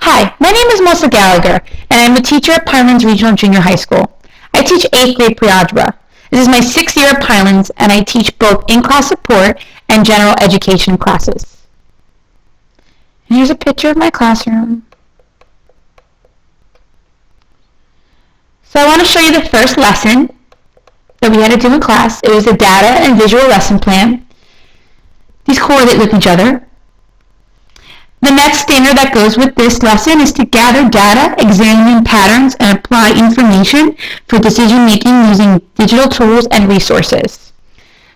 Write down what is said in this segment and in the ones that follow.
Hi, my name is Melissa Gallagher, and I'm a teacher at Pinelands Regional Junior High School. I teach 8th grade pre-algebra. This is my 6th year at Pinelands, and I teach both in-class support and general education classes. And here's a picture of my classroom. So I want to show you the first lesson that we had to do in class. It was a data and visual lesson plan. These correlate with each other. The next standard that goes with this lesson is to gather data, examine patterns, and apply information for decision making using digital tools and resources.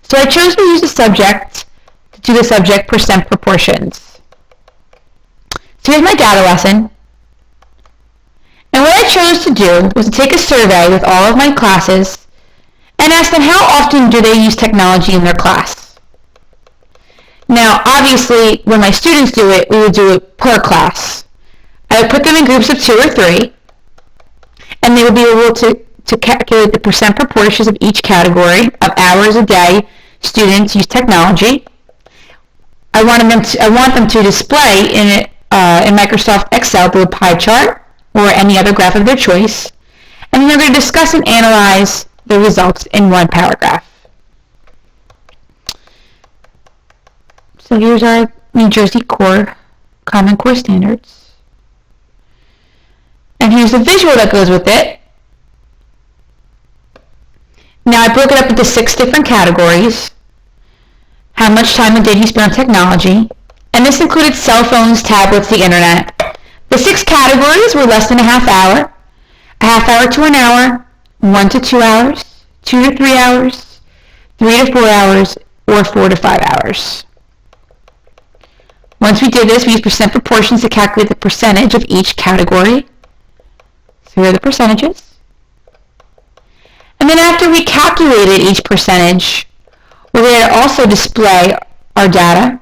So I chose to use the subject to do the subject percent proportions. So here's my data lesson. And what I chose to do was to take a survey with all of my classes and ask them how often do they use technology in their class. Now, obviously, when my students do it, we would do it per class. I would put them in groups of 2 or 3, and they would be able to calculate the percent proportions of each category of hours a day students use technology. I want them to display in Microsoft Excel through a pie chart or any other graph of their choice, and then they're going to discuss and analyze the results in one paragraph. So here's our New Jersey Common Core standards. And here's the visual that goes with it. Now I broke it up into 6 different categories. How much time a day do you spend on technology? And this included cell phones, tablets, the internet. The 6 categories were less than a half hour to an hour, 1 to 2 hours, 2 to 3 hours, 3 to 4 hours, or 4 to 5 hours. Once we did this, we used percent proportions to calculate the percentage of each category. So here are the percentages. And then after we calculated each percentage, we're going to also display our data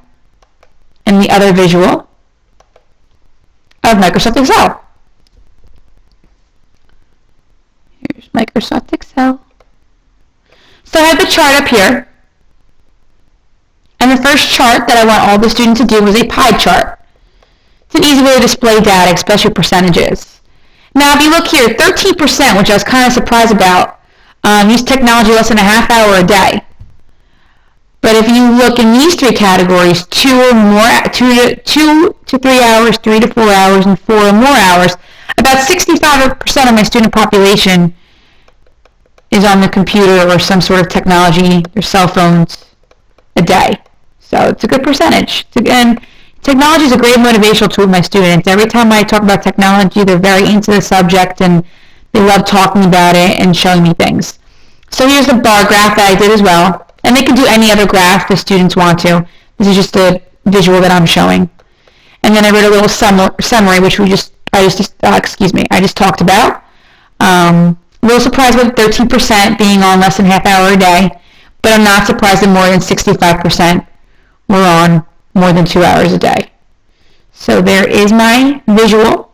and the other visual of Microsoft Excel. Here's Microsoft Excel. So I have the chart up here. And the first chart that I want all the students to do was a pie chart. It's an easy way to display data, especially percentages. Now, if you look here, 13%, which I was kind of surprised about, use technology less than a half hour a day. But if you look in these 3 categories, 2 to 3 hours, 3 to 4 hours, and 4 or more hours, about 65% of my student population is on the computer or some sort of technology, their cell phones, a day. So it's a good percentage. And technology is a great motivational tool with my students. Every time I talk about technology, they're very into the subject and they love talking about it and showing me things. So here's the bar graph that I did as well. And they can do any other graph the students want to. This is just a visual that I'm showing. And then I wrote a little summary, which I just talked about. A little surprised with 13% being on less than half hour a day. But I'm not surprised that more than 65% were on more than 2 hours a day. So there is my visual.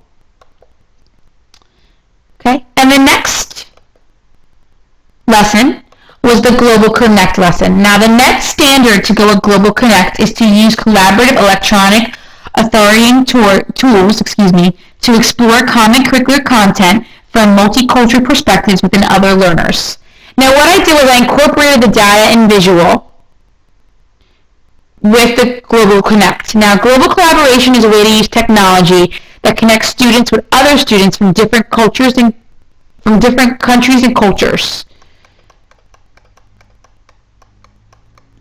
Okay, and the next lesson was the Global Connect lesson. Now the next standard to go with Global Connect is to use collaborative electronic authoring tools to explore common curricular content from multicultural perspectives within other learners. Now what I did was I incorporated the data and visual with the Global Connect. Now global collaboration is a way to use technology that connects students with other students from different cultures and from different countries and cultures.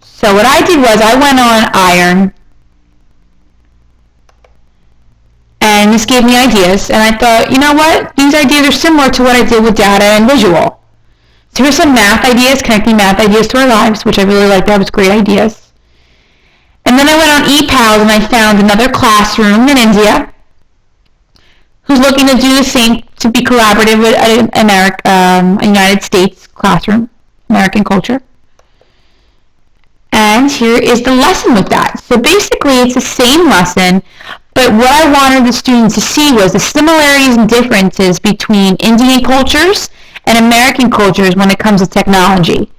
So what I did was I went on Iron and this gave me ideas and I thought, you know what, these ideas are similar to what I did with data and visual. So here's some math ideas, connecting math ideas to our lives, which I really liked. That was great ideas. And then I went on ePals and I found another classroom in India who's looking to do the same, to be collaborative with a United States classroom, American culture. And here is the lesson with that. So basically it's the same lesson, but what I wanted the students to see was the similarities and differences between Indian cultures and American cultures when it comes to technology.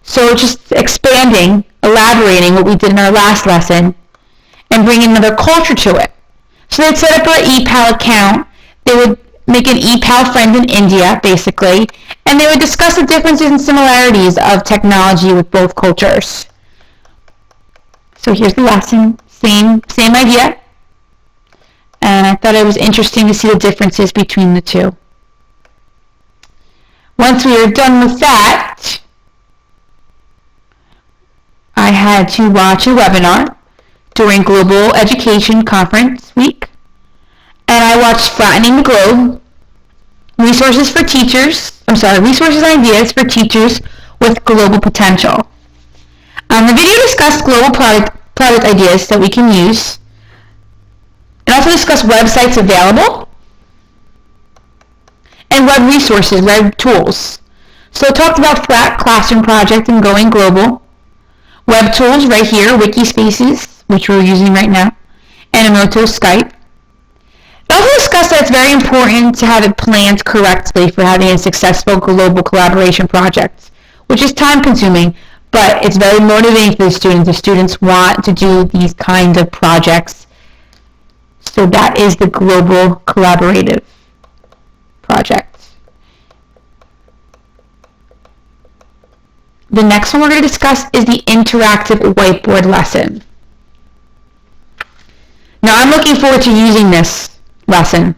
So just expanding, elaborating what we did in our last lesson, and bringing another culture to it. So they'd set up an ePal account. They would make an ePal friend in India, basically, and they would discuss the differences and similarities of technology with both cultures. So here's the lesson. Same idea. And I thought it was interesting to see the differences between the two. Once we were done with that, I had to watch a webinar during Global Education Conference Week. And I watched Flattening the Globe, resources and ideas for teachers with global potential. The video discussed global product ideas that we can use. It also discussed websites available and web resources, web tools. So it talked about Flat Classroom Project and going global, web tools right here, Wikispaces, which we're using right now, and Emoto Skype. It also discussed that it's very important to have it planned correctly for having a successful global collaboration project, which is time consuming, but it's very motivating for the students. The students want to do these kinds of projects. So that is the global collaborative project. The next one we're going to discuss is the interactive whiteboard lesson. Now I'm looking forward to using this lesson.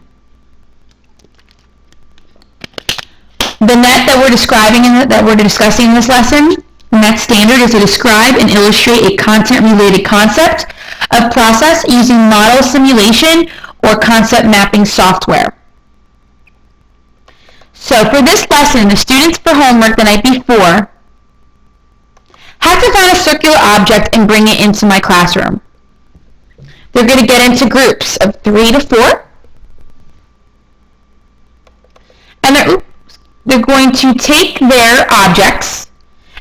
The net that we're discussing in this lesson, net standard, is to describe and illustrate a content-related concept of process using model simulation or concept mapping software. So for this lesson, the students for homework the night before had to find a circular object and bring it into my classroom. They're going to get into groups of 3 to 4. And they're going to take their objects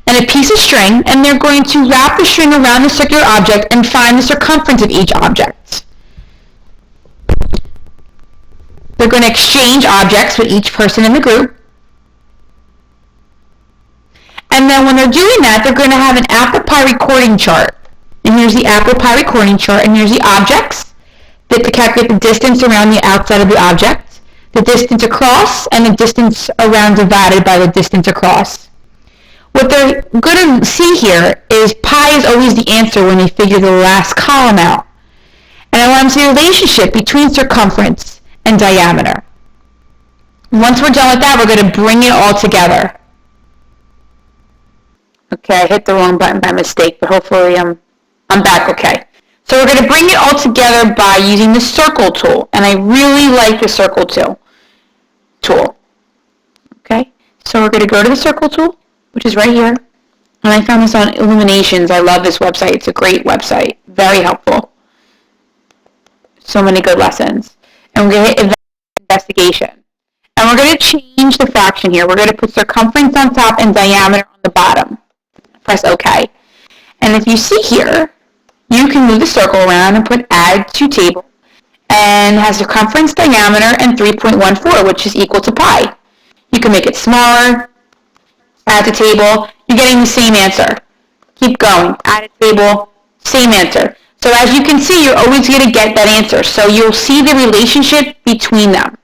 and a piece of string, and they're going to wrap the string around the circular object and find the circumference of each object. They're going to exchange objects with each person in the group. And then when they're doing that, they're going to have an apple pie recording chart. And here's the apple pie recording chart, and here's the objects. They calculate the distance around the outside of the object, the distance across, and the distance around divided by the distance across. What they're going to see here is pi is always the answer when they figure the last column out. And I want them to see the relationship between circumference and diameter. Once we're done with that, we're going to bring it all together. Okay, I hit the wrong button by mistake, but hopefully I'm back okay. So we're going to bring it all together by using the circle tool, and I really like the circle tool. Okay, so we're going to go to the circle tool, which is right here, and I found this on Illuminations. I love this website. It's a great website, very helpful. So many good lessons. And we're going to hit investigation. And we're going to change the fraction here. We're going to put circumference on top and diameter on the bottom. Press OK. And if you see here, you can move the circle around and put add to table, and has circumference, diameter, and 3.14, which is equal to pi. You can make it smaller, add to table, you're getting the same answer. Keep going, add to table, same answer. So as you can see, you're always going to get that answer. So you'll see the relationship between them.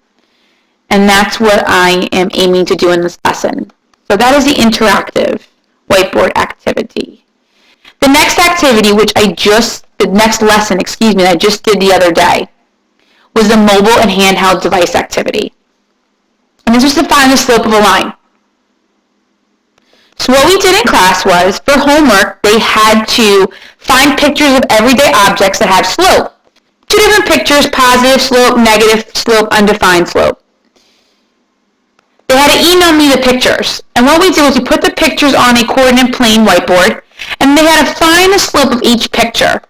And that's what I am aiming to do in this lesson. So that is the interactive whiteboard activity. The next activity, the next lesson that I just did the other day, was the mobile and handheld device activity. And this was to find the slope of a line. So what we did in class was, for homework, they had to find pictures of everyday objects that have slope. 2 different pictures, positive slope, negative slope, undefined slope. They had to email me the pictures. And what we did was we put the pictures on a coordinate plane whiteboard, and they had to find the slope of each picture.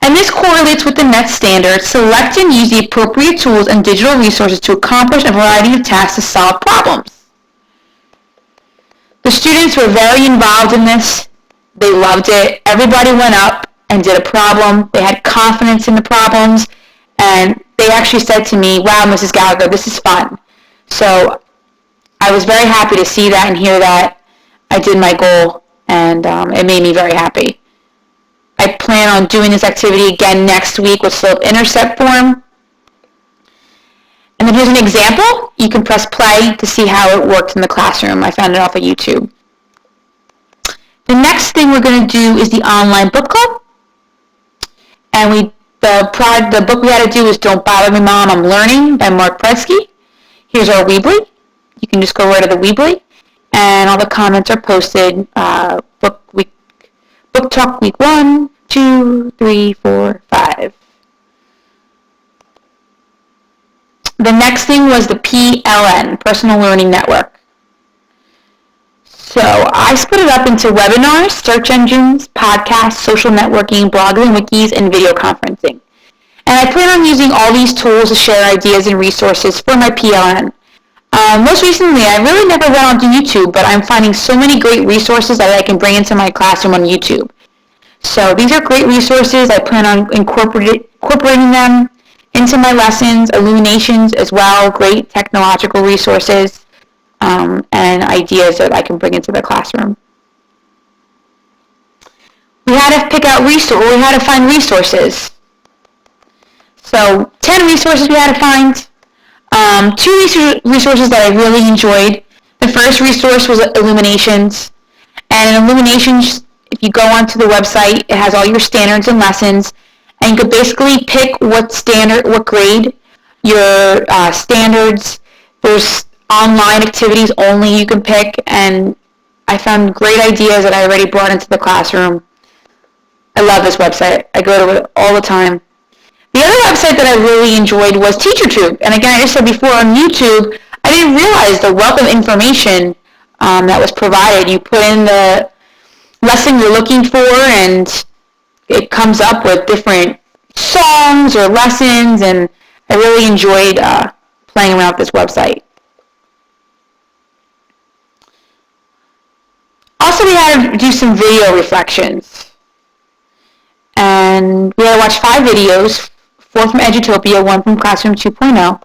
And this correlates with the net standard. Select and use the appropriate tools and digital resources to accomplish a variety of tasks to solve problems. The students were very involved in this. They loved it. Everybody went up and did a problem. They had confidence in the problems, and they actually said to me, "Wow, Mrs. Gallagher, this is fun." So I was very happy to see that and hear that I did my goal, and it made me very happy. I plan on doing this activity again next week with slope-intercept form. And then here's an example. You can press play to see how it works in the classroom. I found it off of YouTube. The next thing we're going to do is the online book club. And the book we had to do is Don't Bother Me, Mom, I'm Learning by Mark Pretsky. Here's our Weebly. You can just go right to the Weebly. And all the comments are posted. Book Talk Week 1, 2, 3, 4, 5. The next thing was the PLN, Personal Learning Network. So I split it up into webinars, search engines, podcasts, social networking, blogs and wikis, and video conferencing. And I plan on using all these tools to share ideas and resources for my PLN. Most recently, I really never went onto YouTube, but I'm finding so many great resources that I can bring into my classroom on YouTube. So these are great resources. I plan on incorporating them into my lessons, illuminations as well, great technological resources, and ideas that I can bring into the classroom. We had to find resources. So 10 resources we had to find. Two resources that I really enjoyed. The first resource was Illuminations. And in Illuminations, if you go onto the website, it has all your standards and lessons. And you could basically pick what grade your standards. There's online activities only you can pick. And I found great ideas that I already brought into the classroom. I love this website. I go to it all the time. The other website that I really enjoyed was TeacherTube. And again, I just said before, on YouTube, I didn't realize the wealth of information that was provided. You put in the lesson you're looking for, and it comes up with different songs or lessons, and I really enjoyed playing around with this website. Also, we had to do some video reflections. And we had to watch 5 videos, 4 from Edutopia, 1 from Classroom 2.0.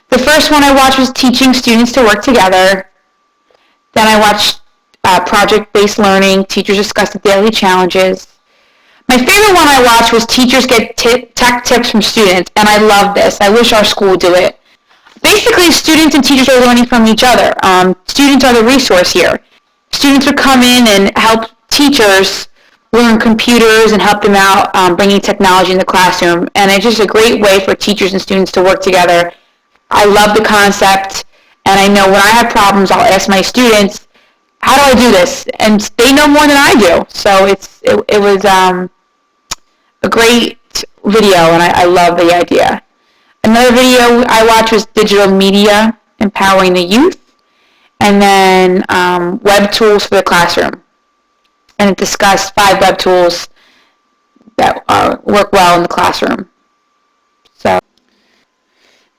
The first one I watched was Teaching Students to Work Together. Then I watched Project-Based Learning, Teachers Discuss the Daily Challenges. My favorite one I watched was Teachers Get Tech Tips from Students, and I love this. I wish our school would do it. Basically, students and teachers are learning from each other. Students are the resource here. Students would come in and help teachers learn computers and help them out bringing technology in the classroom. And it's just a great way for teachers and students to work together. I love the concept, and I know when I have problems, I'll ask my students, how do I do this? And they know more than I do. So it was a great video, and I love the idea. Another video I watched was Digital Media, Empowering the Youth, and then Web Tools for the Classroom. And it discussed 5 web tools that work well in the classroom. So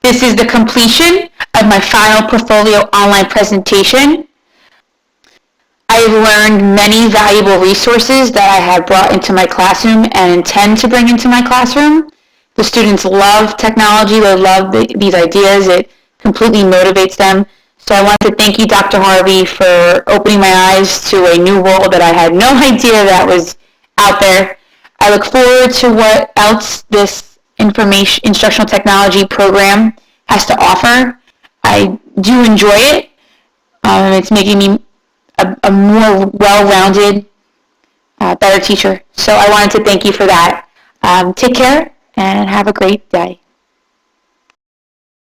this is the completion of my final portfolio online presentation. I've learned many valuable resources that I have brought into my classroom and intend to bring into my classroom. The students love technology. They love these ideas. It completely motivates them. So I want to thank you, Dr. Harvey, for opening my eyes to a new world that I had no idea that was out there. I look forward to what else this instructional technology program has to offer. I do enjoy it. It's making me a more well-rounded, better teacher. So I wanted to thank you for that. Take care and have a great day.